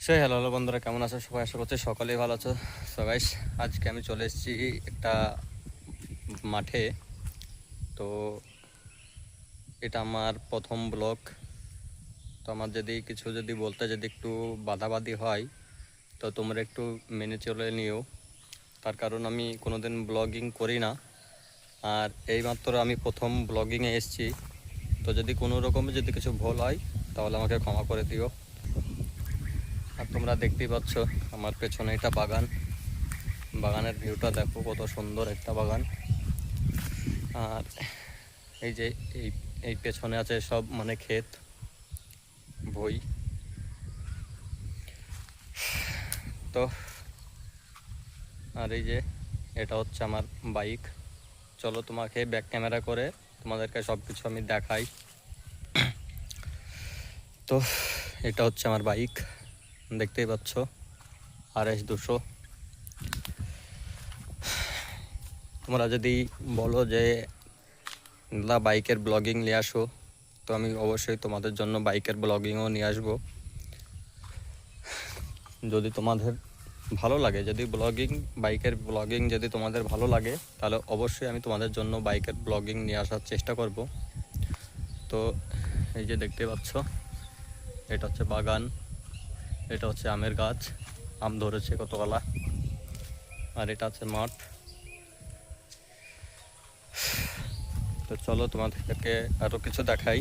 Hello hello বন্ধুরা, কেমন আছো সবাই? আশা করছি সকলেই ভালো আছো। সো গাইস, আজকে আমি চলে এসেছি একটা মাঠে। তো এটা আমার প্রথম ব্লগ। তো আমার যদি বলতে একটু বাধাবাধি হয় তো তোমরা একটু মেনে চলে নিও। তার কারণ আমি কোনোদিন ব্লগিং করি না, আর এইমাত্র আমি প্রথম ব্লগিংয়ে এসেছি। তো যদি কোনো রকমের কিছু ভুল হয় তাহলে আমাকে ক্ষমা করে দিও। আর তোমরা দেখতেই পাচ্ছ আমার পেছনে এটা বাগানের ভিউটা দেখো, কত সুন্দর একটা বাগান। আর এই যে এই এই পেছনে আছে সব ক্ষেত, বই। তো আর এই যে এটা হচ্ছে আমার বাইক। চলো তোমাকে ব্যাক ক্যামেরা করে তোমাদেরকে সব কিছু আমি দেখাই। তো এটা হচ্ছে আমার বাইক, দেখতেই পাচ্ছ, RS 200। তোমরা যদি বলো যে দাদা বাইকের ব্লগিং নিয়ে আসো, তো আমি অবশ্যই তোমাদের জন্য বাইকের ব্লগিংও নিয়ে আসবো। যদি তোমাদের ভালো লাগে, যদি বাইকের ব্লগিং যদি তোমাদের ভালো লাগে, তাহলে অবশ্যই আমি তোমাদের জন্য বাইকের ব্লগিং নিয়ে আসার চেষ্টা করব। তো এই যে দেখতে পাচ্ছ, এটা হচ্ছে বাগান, এটা হচ্ছে আমের গাছ, আম ধরেছে কতগুলা। আর এটা আছে মাঠ। তো চলো তোমাদেরকে আরও কিছু দেখাই।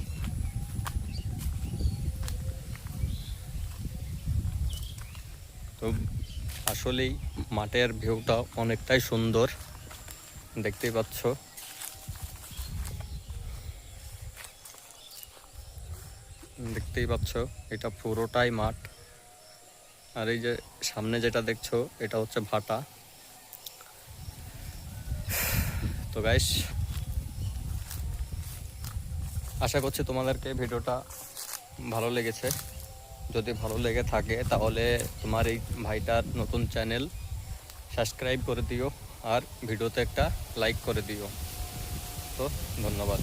তো আসলেই মাঠের ভিউটা অনেকটাই সুন্দর, দেখতেই পাচ্ছ। এটা পুরোটাই মাঠ। আর এই যে সামনে যেটা দেখছো, এটা হচ্ছে ভাটা। তো গাইস, আশা করছি তোমাদেরকে ভিডিওটা ভালো লেগেছে। যদি ভালো লেগে থাকে তাহলে তোমার এই ভাইটার নতুন চ্যানেল সাবস্ক্রাইব করে দিও, আর ভিডিওতে একটা লাইক করে দিও। তো ধন্যবাদ।